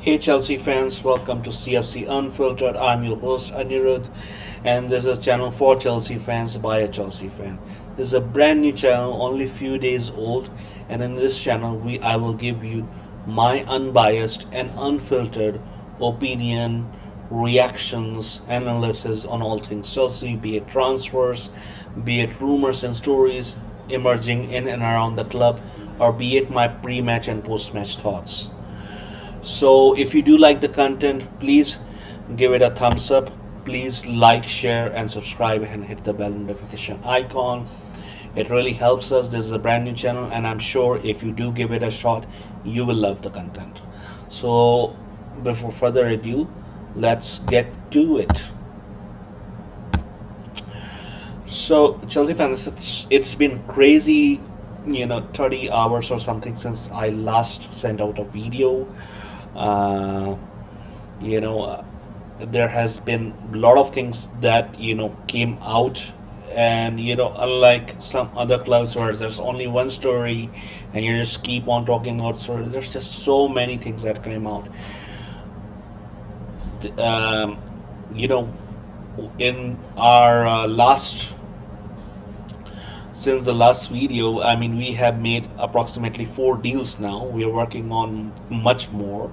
Hey Chelsea fans, welcome to CFC Unfiltered. I'm your host Anirudh, and this is channel for Chelsea fans by a Chelsea fan. This is a brand new channel, only few days old, and in this channel I will give you my unbiased and unfiltered opinion, reactions, analysis on all things Chelsea, be it transfers, be it rumors and stories emerging in and around the club, or be it my pre-match and post-match thoughts. So if you do like the content, please give it a thumbs up. Please like, share, and subscribe and hit the bell notification icon. It really helps us. This is a brand new channel, and I'm sure if you do give it a shot, you will love the content. So before further ado, let's get to it. So Chelsea fans, it's been crazy, 30 hours or something since I last sent out a video. uh, you know uh, there has been a lot of things that came out, and unlike some other clubs where there's only one story and you just keep on talking about story, there's just so many things that came out. Th- um, you know in our last since the last video, I mean, we have made approximately 4 deals now. We are working on much more,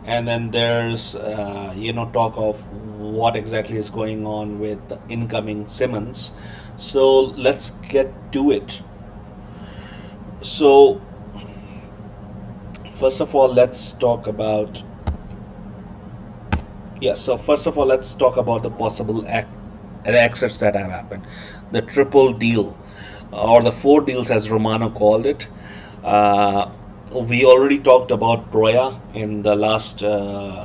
and then there's talk of what exactly is going on with the incoming Simmons. So let's get to it. So first of all, let's talk about So first of all, let's talk about the possible exits that have happened. The triple deal, or the 4 deals as Romano called it. Uh, we already talked about Broja in the last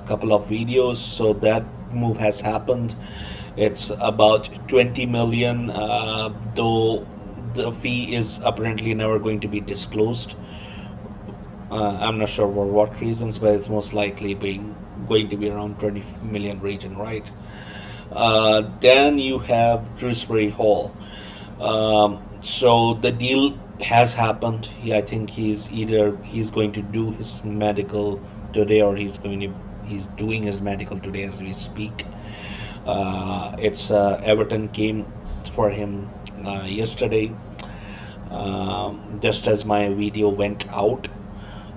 couple of videos, so that move has happened. It's about 20 million, though the fee is apparently never going to be disclosed. I'm not sure for what reasons, but it's most likely being going to be around 20 million region, right? Then you have Dewsbury-Hall. So the deal has happened. I think he's going to do his medical today, or he's doing his medical today as we speak. It's Everton came for him yesterday, just as my video went out.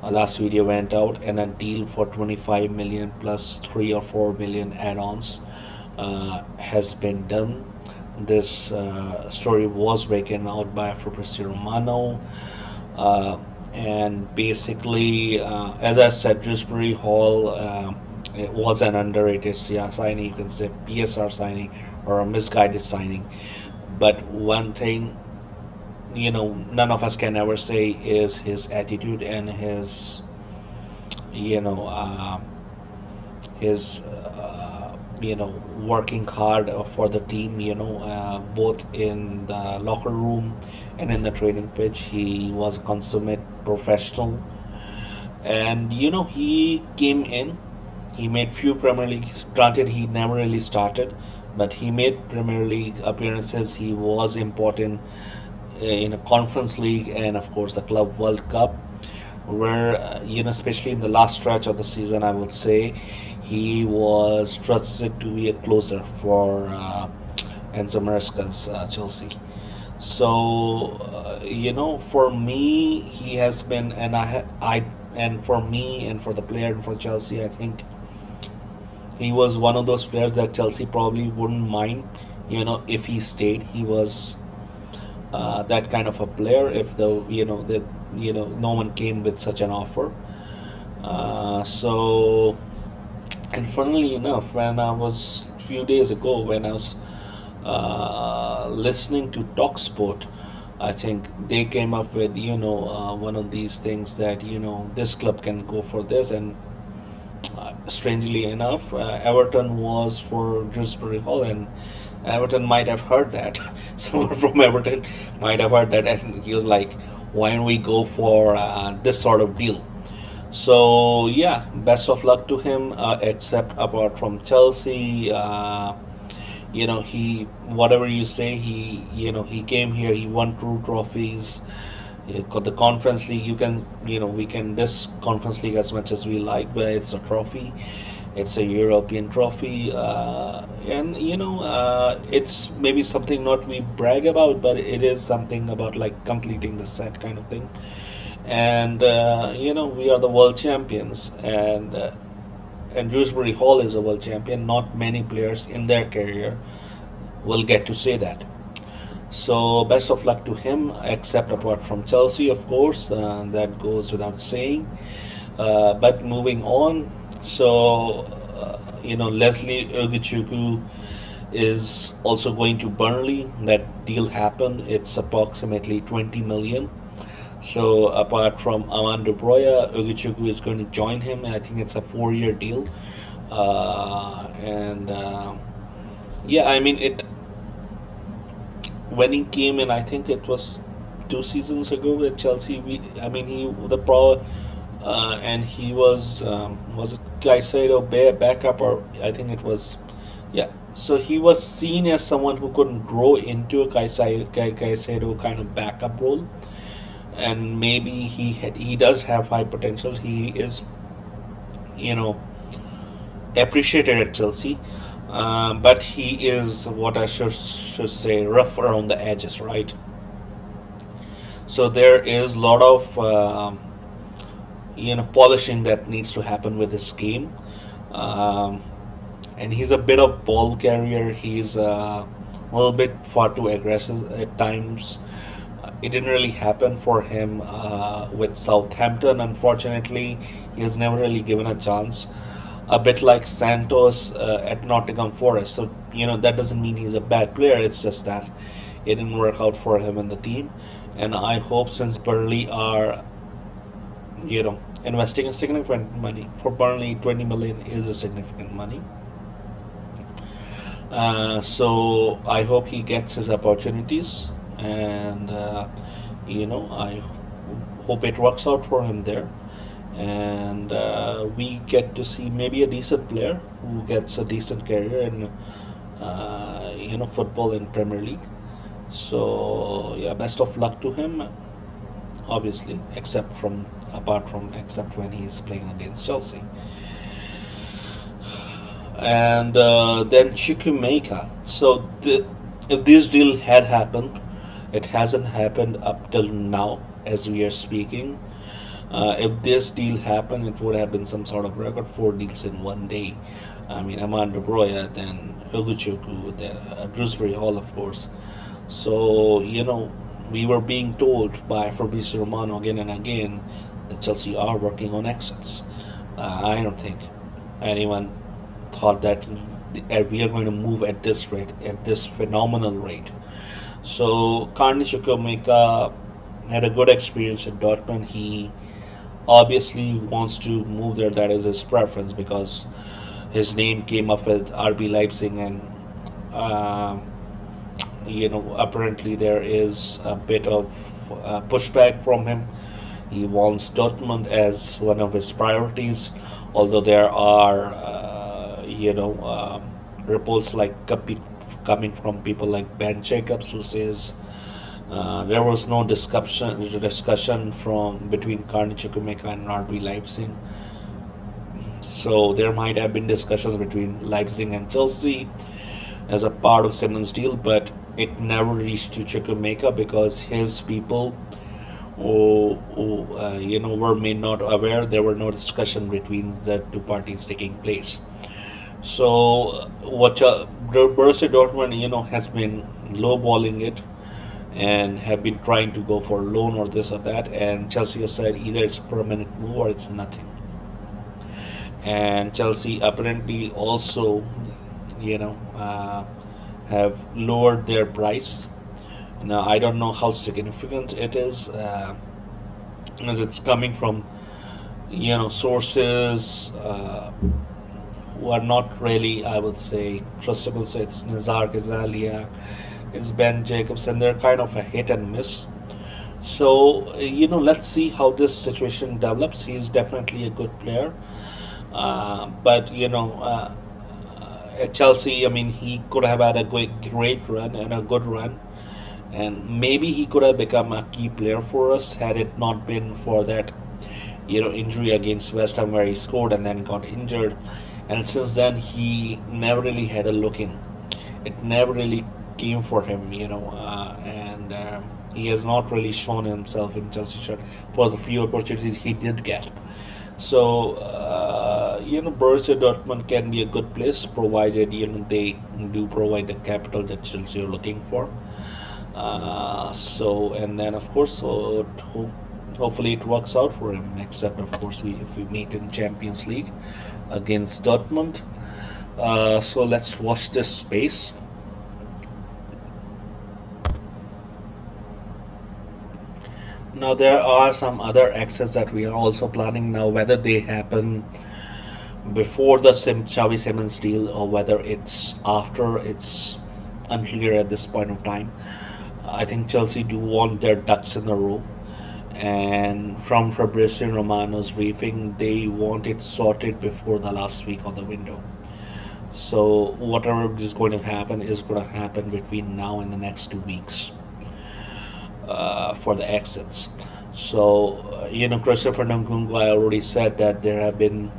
Last video went out, and a deal for 25 million plus 3 or 4 million add-ons has been done. This story was breaking out by Fabrizio Romano, and basically, as I said, Dewsbury-Hall, it was an underrated signing. You can say PSR signing or a misguided signing. But one thing, none of us can ever say is his attitude and you know uh, his working hard for the team, both in the locker room and in the training pitch. He was a consummate professional, and he came in, he made few Premier Leagues. Granted, he never really started, but he made Premier League appearances. He was important in a Conference League, and of course the Club World Cup, where especially in the last stretch of the season, I would say he was trusted to be a closer for Enzo Maresca's Chelsea. So for me, he has been, and and for me and for the player and for Chelsea, I think he was one of those players that Chelsea probably wouldn't mind, if he stayed. He was that kind of a player. If no one came with such an offer. So, and funnily enough, when I was few days ago, when I was listening to Talksport, I think they came up with one of these things that this club can go for this, and strangely enough, Everton was for Dewsbury-Hall, and Everton might have heard that. Someone from Everton might have heard that, and he was like, "Why don't we go for this sort of deal?" So yeah, best of luck to him. Except apart from Chelsea, he, whatever you say, he came here, he won 2 trophies, The Conference League, we can this Conference League as much as we like, but it's a trophy. It's a European trophy, and it's maybe something not we brag about, but it is something about like completing the set kind of thing. And we are the world champions, and Dewsbury Hall is a world champion. Not many players in their career will get to say that. So best of luck to him, except apart from Chelsea, of course, that goes without saying. But moving on, so Lesley Ugochukwu is also going to Burnley. That deal happened. It's approximately 20 million. So apart from Armando Broja, Ugochukwu is going to join him. I think it's a 4-year deal, and yeah, I mean it when he came in. I think it was 2 seasons ago with Chelsea. I mean, he the pro, and he was it Caicedo backup, or I think it was, yeah. So he was seen as someone who couldn't grow into a Caicedo kind of backup role, and maybe he does have high potential. He is, you know, appreciated at Chelsea, but he is what I should say rough around the edges, right? So there is a lot of polishing that needs to happen with his game, um, and he's a bit of ball carrier. He's a little bit far too aggressive at times. It didn't really happen for him with Southampton. Unfortunately, he was never really given a chance. A bit like Santos at Nottingham Forest. So that doesn't mean he's a bad player. It's just that it didn't work out for him in the team. And I hope, since Burnley are investing a significant money for Burnley, 20 million is a significant money. So I hope he gets his opportunities, and I hope it works out for him there, and we get to see maybe a decent player who gets a decent career in football in Premier League. So yeah, best of luck to him. Obviously, except when he's playing against Chelsea. And then Chukwuemeka. So if this deal had happened, it hasn't happened up till now as we are speaking. If this deal happened, it would have been some sort of record, 4 deals in one day. I mean, Armando Broja, then Ugochukwu, then Dewsbury Hall, of course. So we were being told by Fabrizio Romano again and again that Chelsea are working on exits. I don't think anyone thought that we are going to move at this rate, at this phenomenal rate. So Carney Chukwuemeka had a good experience at Dortmund. He obviously wants to move there. That is his preference because his name came up with RB Leipzig, and apparently there is a bit of pushback from him. He wants Dortmund as one of his priorities, although there are reports like coming from people like Ben Jacobs, who says there was no discussion from between Carney Chukwuemeka and RB Leipzig. So there might have been discussions between Leipzig and Chelsea as a part of Simons' deal, but it never reached to Chukwuemeka because his people were made not aware. There were no discussion between the two parties taking place. So what Borussia Dortmund has been lowballing it and have been trying to go for loan or this or that, and Chelsea has said either it's a permanent move or it's nothing. And Chelsea apparently also have lowered their price. Now I don't know how significant it is, and it's coming from sources who are not really, I would say, trustable. So it's Nizar Ghazalia, it's Ben Jacobs, and they're kind of a hit and miss. So let's see how this situation develops. He's definitely a good player, but at Chelsea, I mean, he could have had a great run and a good run, and maybe he could have become a key player for us had it not been for that injury against West Ham where he scored and then got injured. And since then, he never really had a look in. It never really came for him, and he has not really shown himself in Chelsea shirt for the few opportunities he did get. So, Borussia Dortmund can be a good place provided they do provide the capital that Chelsea are looking for. And then of course, hopefully it works out for him. Except of course, if we meet in Champions League against Dortmund. So let's watch this space. Now there are some other exits that we are also planning now. Whether they happen before the Xavi Simons deal or whether it's after, it's unclear at this point of time. I think Chelsea do want their ducks in a row. And from Fabrizio Romano's briefing, they want it sorted before the last week of the window. So whatever is going to happen is going to happen between now and the next 2 weeks for the exits. So Christopher Nkunku, I already said that there have been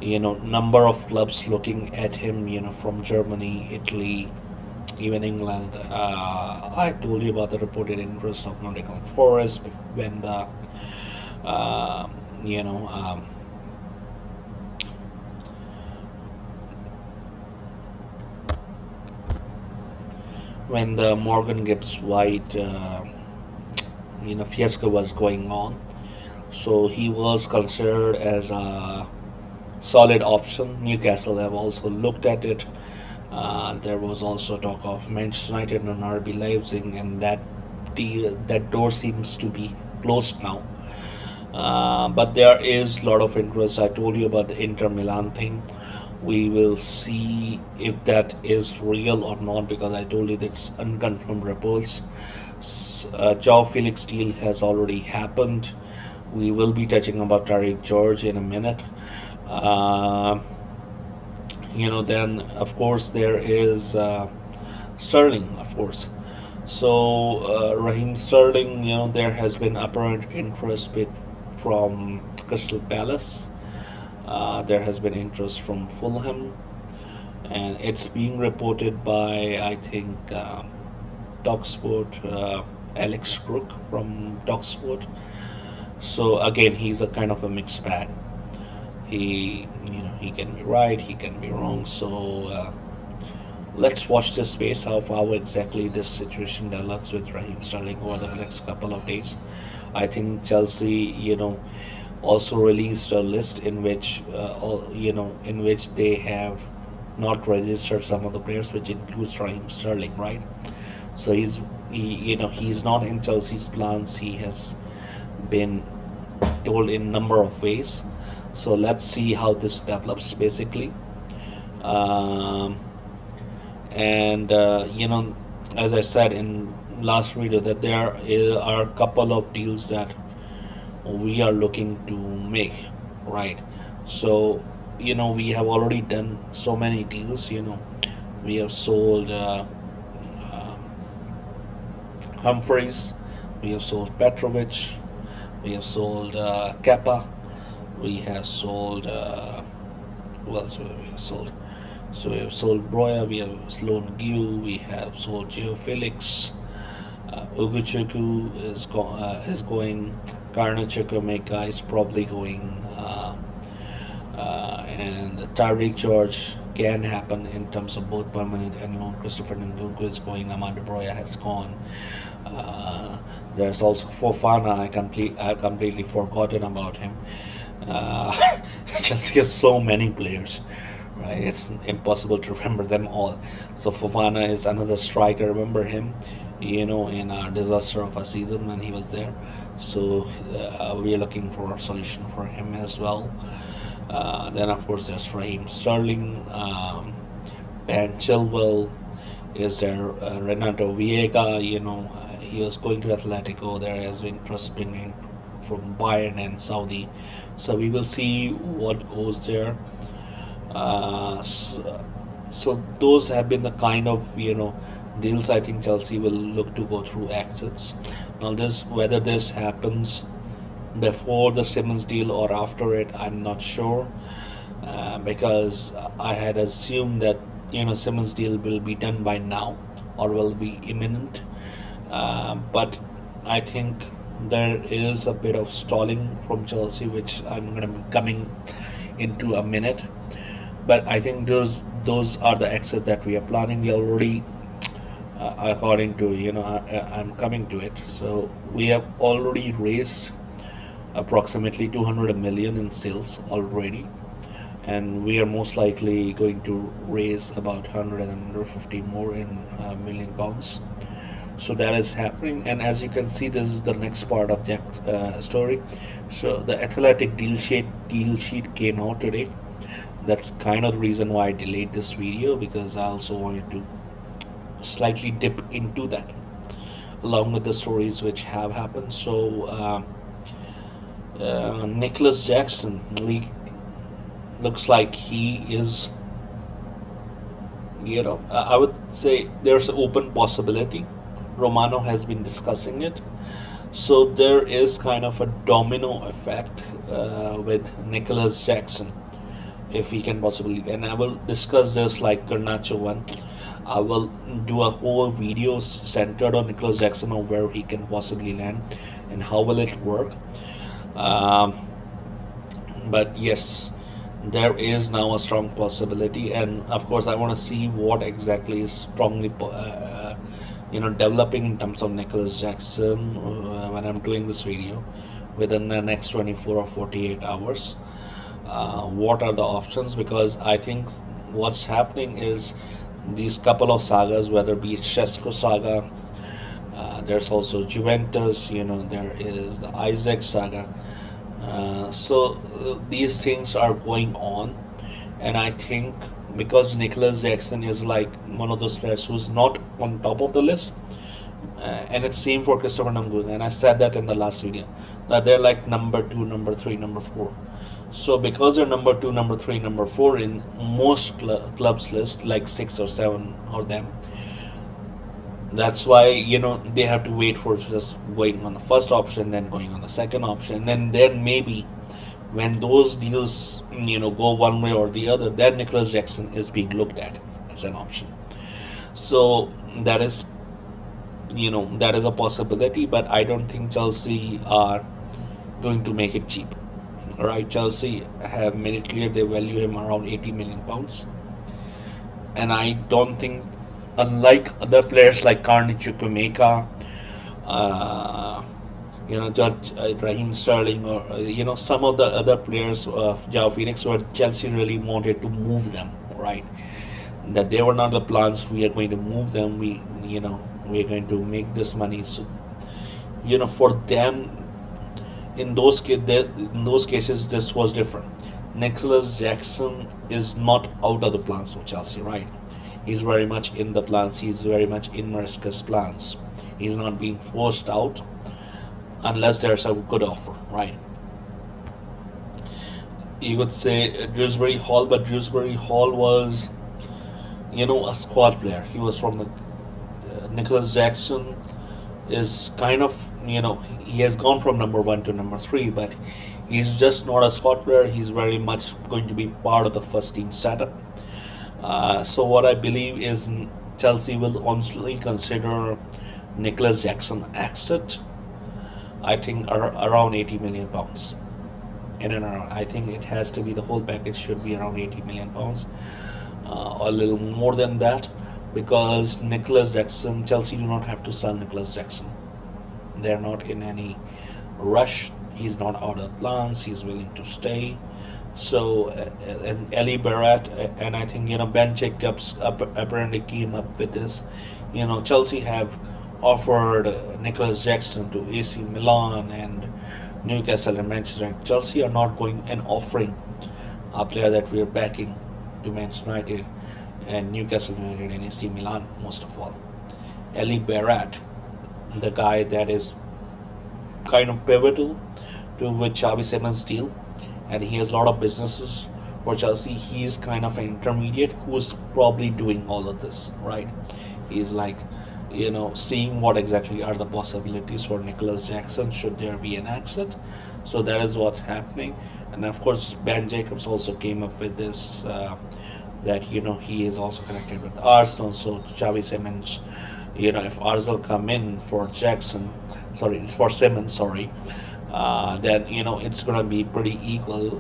number of clubs looking at him, from Germany, Italy, even England. I told you about the reported interest of Nottingham Forest when the you know when the Morgan Gibbs White fiasco was going on. So he was considered as a solid option. Newcastle have also looked at it. There was also talk of Manchester United and RB Leipzig, and that door seems to be closed now. But there is a lot of interest. I told you about the Inter Milan thing. We will see if that is real or not, because I told you that's unconfirmed reports. Joao Felix deal has already happened. We will be touching about Tariq George in a minute. Then of course there is Sterling, of course. So Raheem Sterling, there has been apparent interest from Crystal Palace. There has been interest from Fulham, and it's being reported by, I think, Talksport, Alex Crook from Talksport. So again, he's a kind of a mixed bag. He can be right, he can be wrong. So let's watch this space of how exactly this situation develops with Raheem Sterling over the next couple of days. I think Chelsea, also released a list in which, in which they have not registered some of the players, which includes Raheem Sterling, right? So he's not in Chelsea's plans. He has been told in number of ways. So let's see how this develops, basically. Um, and as I said in last video, that are a couple of deals that we are looking to make, right? So we have already done so many deals. We have sold Humphreys, we have sold Petrovic, we have sold Kappa, we have sold who else we have sold? So we have sold Broja, we have sold Giu, we have sold Geo Felix. Ugochukwu is going. Carney Chukwuemeka is probably going, and Tariq George can happen in terms of both permanent and loan. Christopher Nkunku is going. Armando Broja has gone. There's also Fofana. I've completely forgotten about him. Just get so many players, right? It's impossible to remember them all. So Fofana is another striker. Remember him, in our disaster of a season when he was there. So we are looking for a solution for him as well. Then of course there's Raheem Sterling, Ben Chilwell. Is there Renato Viega? He was going to Atletico. There has been interest been from Bayern and Saudi. So we will see what goes there. So those have been the kind of deals, I think Chelsea will look to go through exits. Now, this whether this happens before the Simmons deal or after it, I'm not sure, because I had assumed that Simmons deal will be done by now or will be imminent. But I think there is a bit of stalling from Chelsea, which I'm going to be coming into a minute. But I think those are the exits that we are planning. We already, according to I'm coming to it. So we have already raised approximately 200 million in sales already, and we are most likely going to raise about 150 more in million pounds. So that is happening, and as you can see, this is the next part of Jack's story. So the athletic deal sheet came out today. That's kind of the reason why I delayed this video, because I also wanted to slightly dip into that along with the stories which have happened. So Nicolas Jackson looks like he is, I would say there's an open possibility. Romano has been discussing it. So there is kind of a domino effect with Nicolas Jackson, if we can possibly. And I will discuss this like Garnacho one. I will do a whole video centered on Nicolas Jackson, on where he can possibly land and how will it work. Um, but yes, there is now a strong possibility, and of course, I want to see what exactly is strongly, developing in terms of Nicolas Jackson when I'm doing this video within the next 24 or 48 hours. What are the options? Because I think what's happening is these couple of sagas, whether it be Shesko saga, there's also Juventus, there is the Isaac saga. So these things are going on, and I think because Nicolas Jackson is like one of those players who's not on top of the list, and it's same for Christopher Nkunku, and I said that in the last video that they're like number two, number three, number four. So because they're number two, number three, number four in most clubs list, like six or seven of them, that's why they have to wait for just going on the first option, then going on the second option, and then maybe when those deals go one way or the other, then Nicolas Jackson is being looked at as an option. So that is a possibility, but I don't think Chelsea are going to make it cheap. Right, Chelsea have made it clear they value him around 80 million pounds, and I don't think, unlike other players like Carney Chukwuemeka, uh, Judge Raheem Sterling, or some of the other players of Joao Phoenix, where Chelsea really wanted to move them, right? That they were not the plans. We are going to move them. We're going to make this money. So for them, in those cases, this was different. Nicolas Jackson is not out of the plans of Chelsea, right? He's very much in the plans. He's very much in Maresca's plans. He's not being forced out unless there's a good offer, right? You could say Dewsbury-Hall, but Dewsbury-Hall was, a squad player. He was from the Nicolas Jackson is kind of, he has gone from number one to number three, but he's just not a squad player. He's very much going to be part of the first team setup. So what I believe is Chelsea will honestly consider Nicolas Jackson exit. I think around 80 million pounds. In and around, I think it has to be, the whole package should be around 80 million pounds, or a little more than that, because Nicolas Jackson, Chelsea do not have to sell Nicolas Jackson. They're not in any rush. He's not out of plans. He's willing to stay. So, and Eli Barrett, and I think, Ben Jacobs apparently came up with this. Chelsea have offered Nicolas Jackson to AC Milan and Newcastle and Manchester United. Chelsea are not going and offering a player that we are backing to Manchester United and Newcastle United and AC Milan, most of all. Eli Barrett, the guy that is kind of pivotal to with Xavi Simons deal, and he has a lot of businesses for Chelsea. He's kind of an intermediate who's probably doing all of this, right? He's like, seeing what exactly are the possibilities for Nicolas Jackson should there be an exit. So that is what's happening. And of course, Ben Jacobs also came up with this, that he is also connected with Arsenal. So Xavi Simons, if Arsenal come in for Jackson, sorry, it's for Simmons, sorry, then it's gonna be pretty equal.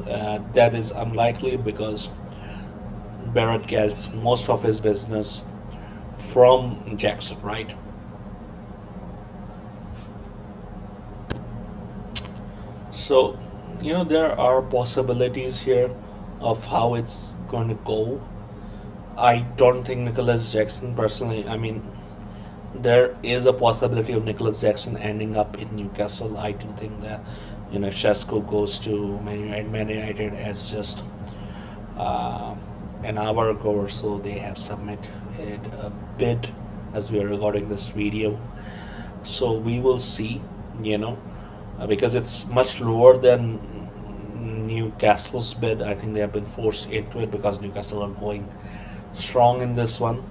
That is unlikely because Barrett gets most of his business from Jackson, right? So, there are possibilities here of how it's going to go. I don't think Nicholas Jackson, personally, I mean, there is a possibility of Nicholas Jackson ending up in Newcastle. I do think that, if Shesko goes to Man United as just uh, an hour ago or so, they have submitted a bid as we are recording this video. So we will see, you know, because it's much lower than Newcastle's bid. I think they have been forced into it because Newcastle are going strong in this one.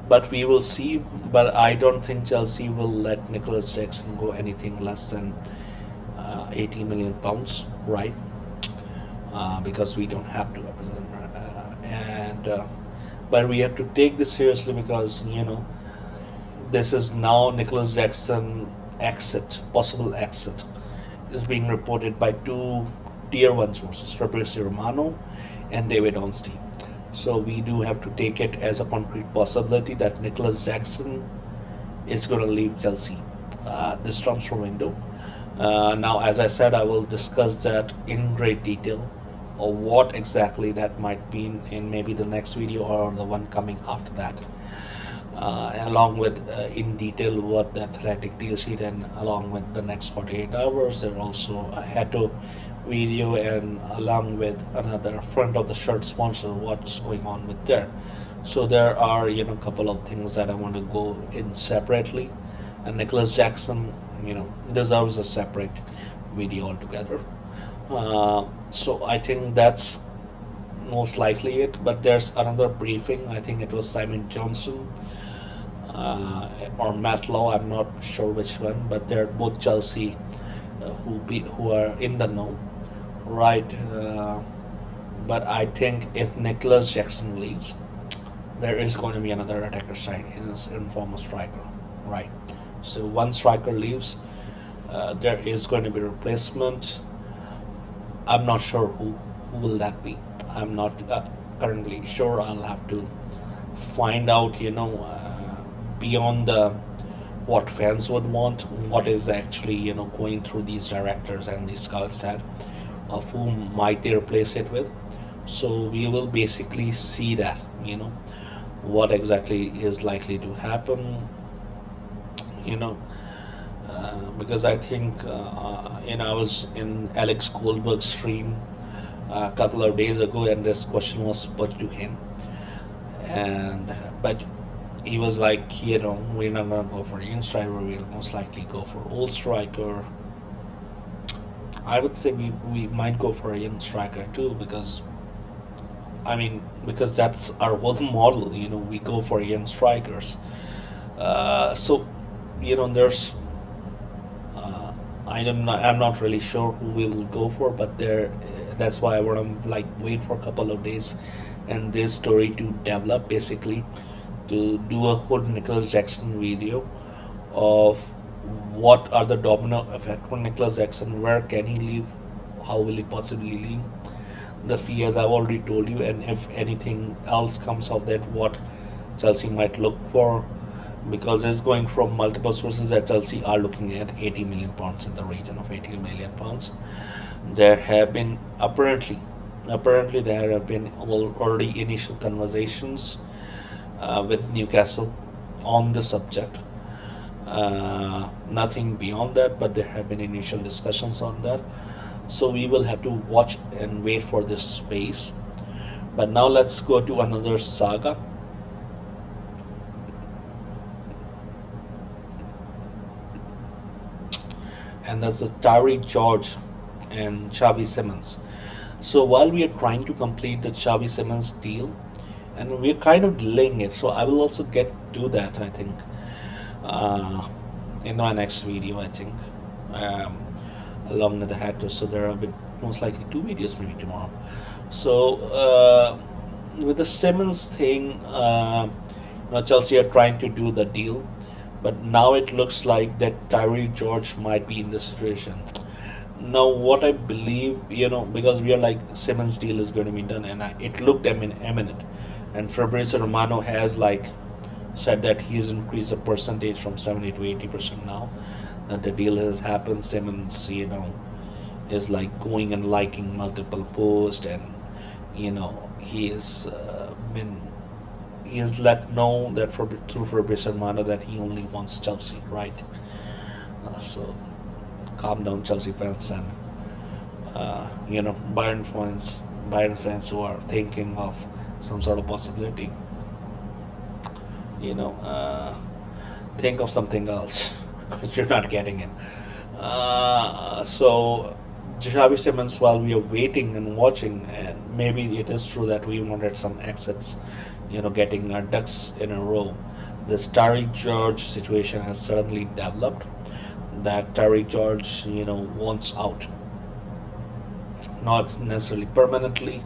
But we will see. But I don't think Chelsea will let Nicolas Jackson go anything less than 80 million pounds, right? Because we don't have to represent, and but we have to take this seriously because this is now Nicolas Jackson exit, possible exit, is being reported by two tier one sources, Fabrizio Romano and David Ornstein. So we do have to take it as a concrete possibility that Nicolas Jackson is going to leave Chelsea this transfer window. Now, as I said, I will discuss that in great detail, or what exactly that might mean in maybe the next video or the one coming after that. Along with in detail what the athletic deal sheet, and along with the next 48 hours, there also a head-to video, and along with another front of the shirt sponsor, what's going on with there. So there are a couple of things that I want to go in separately, and Nicolas Jackson deserves a separate video altogether. So I think that's most likely it. But there's another briefing. I think it was Simon Johnson or Matt Law. I'm not sure which one, but they're both Chelsea who are in the know, right? But I think if Nicolas Jackson leaves, there is going to be another attacker side in form of striker, right? So one striker leaves, there is going to be replacement. I'm not sure who will that be. I'm not currently sure. I'll have to find out, beyond the what fans would want, what is actually going through these directors and these scouts that of whom might they replace it with. So we will basically see that what exactly is likely to happen. You know, because I think I was in Alex Goldberg's stream a couple of days ago, and this question was put to him, and but he was like, we're not gonna go for young striker. We'll most likely go for old striker. I would say we might go for a young striker too, because because that's our whole model. We go for young strikers. So there's I'm not really sure who we will go for, but that's why I want to wait for a couple of days and this story to develop, basically to do a whole Nicolas Jackson video of what are the domino effect for Nicolas Jackson, where can he leave, how will he possibly leave, the fee, as I've already told you, and if anything else comes of that, what Chelsea might look for, because it's going from multiple sources that Chelsea are looking at 80 million pounds, in the region of 80 million pounds. There have been apparently there have been already initial conversations with Newcastle on the subject. Nothing beyond that, but there have been initial discussions on that. So we will have to watch and wait for this space. But now let's go to another saga. And that's the Tyree George and Xavi Simons. So while we are trying to complete the Xavi Simons deal, and we're kind of delaying it. So I will also get to that, I think, uh, in my next video, I think, um, along with the hatter. So there are a bit, most likely two videos maybe tomorrow. So with the Simmons thing, Chelsea are trying to do the deal, but now it looks like that Tyree George might be in this situation. Now, what I believe, because we are like Simmons deal is going to be done, and it looked imminent, and Fabrizio Romano has like said that he's increased the percentage from 70 to 80% now. That the deal has happened. Simmons, is like going and liking multiple posts, and he has been he has let know that through Fabrizio Romano that he only wants Chelsea, right? So calm down, Chelsea fans, and Bayern fans who are thinking of some sort of possibility, you know, uh, think of something else, which you're not getting in. So Xavi Simons, while we are waiting and watching, and maybe it is true that we wanted some exits, getting our ducks in a row. This Tariq George situation has suddenly developed that Tariq George, wants out. Not necessarily permanently,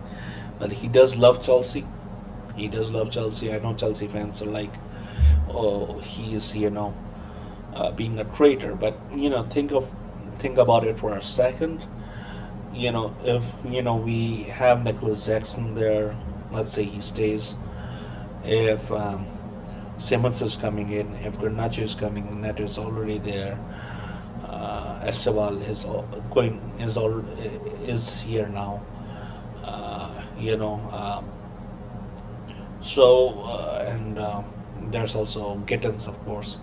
but he does love Chelsea. He does love Chelsea. I know Chelsea fans are like, oh, he's, being a traitor. But, think about it for a second. If, we have Nicolas Jackson there, let's say he stays. If Simmons is coming in, if Garnacho is coming, Neto is already there. Esteval is here now. Uh, you know, and there's also Gittins, of course.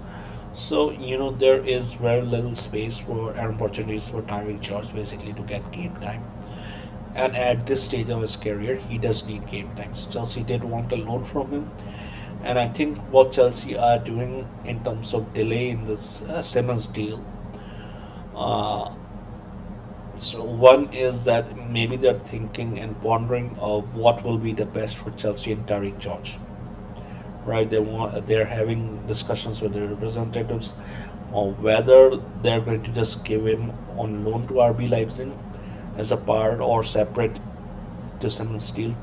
So there is very little space for and opportunities for Tyreek George basically to get game time. And at this stage of his career, he does need game times. Chelsea did want a loan from him, and I think what Chelsea are doing in terms of delay in this Simmons deal. Uh, so one is that maybe they're thinking and pondering of what will be the best for Chelsea and Tariq George. Right? They're having discussions with their representatives on whether they're going to just give him on loan to RB Leipzig as a part or separate to Simmons deal.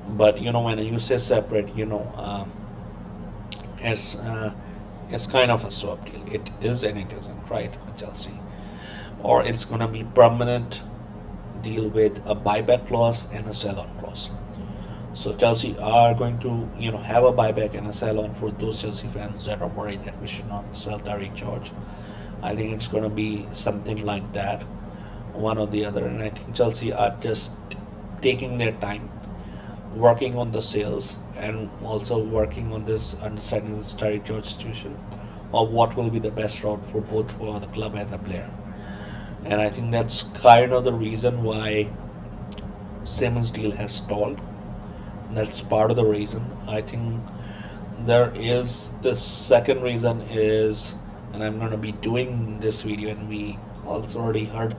But when you say separate, it's it's kind of a swap deal. It is and it isn't, right, with Chelsea. Or it's gonna be permanent deal with a buyback clause and a sell-on clause. So Chelsea are going to, have a buyback and a sell-on for those Chelsea fans that are worried that we should not sell Tariq George. I think it's going to be something like that, one or the other. And I think Chelsea are just taking their time, working on the sales, and also working on this, understanding this Tariq George situation, or what will be the best route for both for the club and the player. And I think that's kind of the reason why Simmons deal has stalled. That's part of the reason. I think there is this second reason is, and I'm going to be doing this video, and we also already heard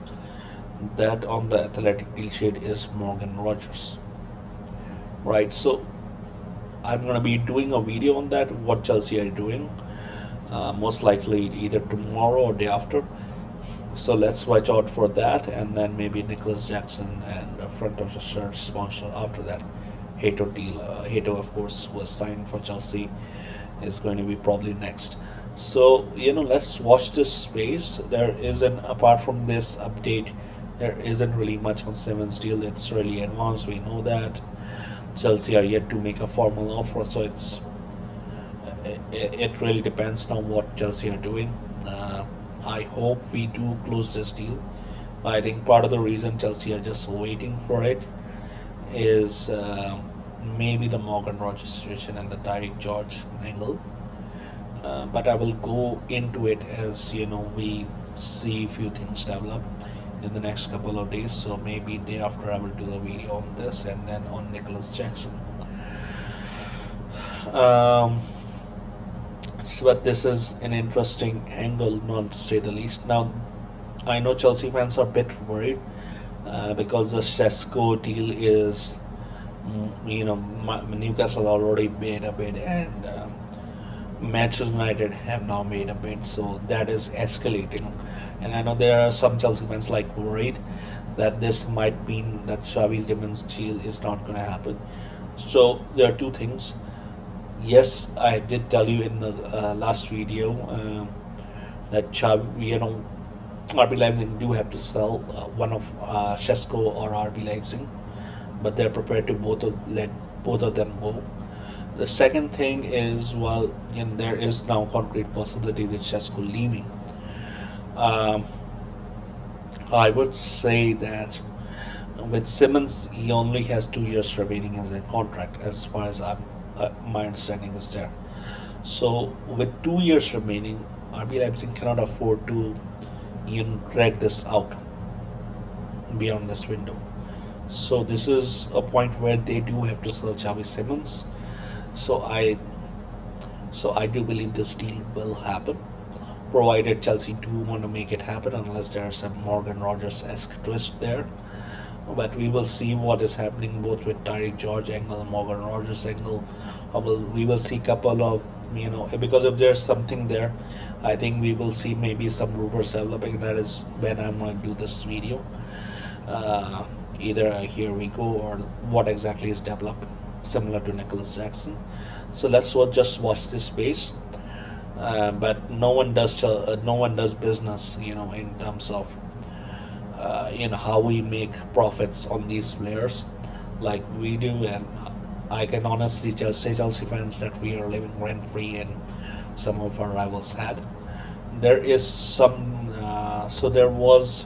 that on the Athletic deal sheet is Morgan Rogers, right? So I'm going to be doing a video on that, what Chelsea are doing, most likely either tomorrow or day after. So let's watch out for that, and then maybe Nicolas Jackson and the front of the shirt sponsor after that. Hato deal. Hato, of course, was signed for Chelsea, is going to be probably next. So, let's watch this space. There isn't, apart from this update, there isn't really much on Simmons deal. It's really advanced. We know that. Chelsea are yet to make a formal offer, so it really depends on what Chelsea are doing. I hope we do close this deal. I think part of the reason Chelsea are just waiting for it is maybe the Morgan Rogers situation and the Tyreek George angle. But I will go into it as we see few things develop in the next couple of days. So maybe day after I will do a video on this, and then on Nicolas Jackson. Um, but this is an interesting angle, not to say the least. Now, I know Chelsea fans are a bit worried because the Sesko deal is Newcastle already made a bid, and Manchester United have now made a bid, so that is escalating. And I know there are some Chelsea fans like worried that this might mean that Xavi Simons deal is not going to happen. So there are two things. Yes, I did tell you in the last video that Xavi, RB Leipzig do have to sell one of Shesko or RB Leipzig, but they're prepared to let both of them go. The second thing is, well, there is now concrete possibility with Shesko leaving. Um, I would say that with Simmons, he only has 2 years remaining as a contract, as far as my understanding is there. So with 2 years remaining, RB Leipzig cannot afford to drag this out beyond this window. So this is a point where they do have to sell Xavi Simons. So I do believe this deal will happen, provided Chelsea do want to make it happen, unless there's a Morgan Rogers-esque twist there. But we will see what is happening both with Tyreek George angle and Morgan Rogers angle. We will see couple of because if there's something there, I think we will see maybe some rumors developing. That is when I'm going to do this video. Either here we go or what exactly is developing, similar to Nicolas Jackson. So let's just watch this space. But no one does business, in terms of how we make profits on these players like we do, and I can honestly just say Chelsea fans that we are living rent free in some of our rivals had. There is there was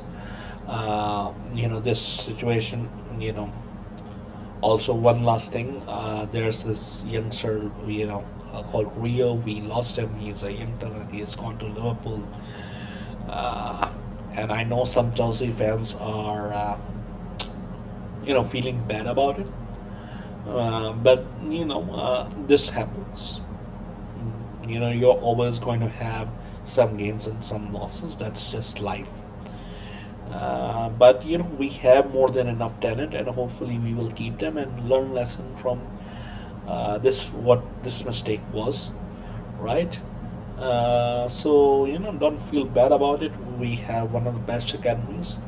this situation. Also, one last thing, there's this youngster called Rio. We lost him. He's a young talent. He has gone to Liverpool. And I know some Chelsea fans are feeling bad about it. But this happens. You're always going to have some gains and some losses. That's just life. But we have more than enough talent, and hopefully we will keep them and learn lesson from what this mistake was, right? So don't feel bad about it. We have one of the best academies,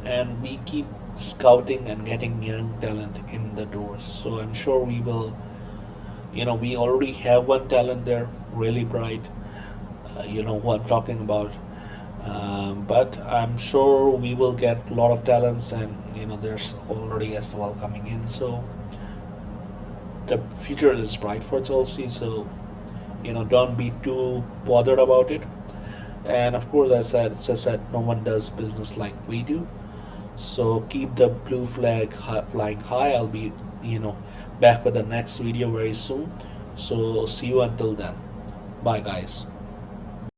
and we keep scouting and getting young talent in the doors. So I'm sure we will. We already have one talent there, really bright. Who I'm talking about. But I'm sure we will get a lot of talents, and there's already as well coming in. So the future is bright for Chelsea. So don't be too bothered about it. And of course, as I said, no one does business like we do. So keep the blue flag flying high. I'll be back with the next video very soon. So see you until then. Bye guys.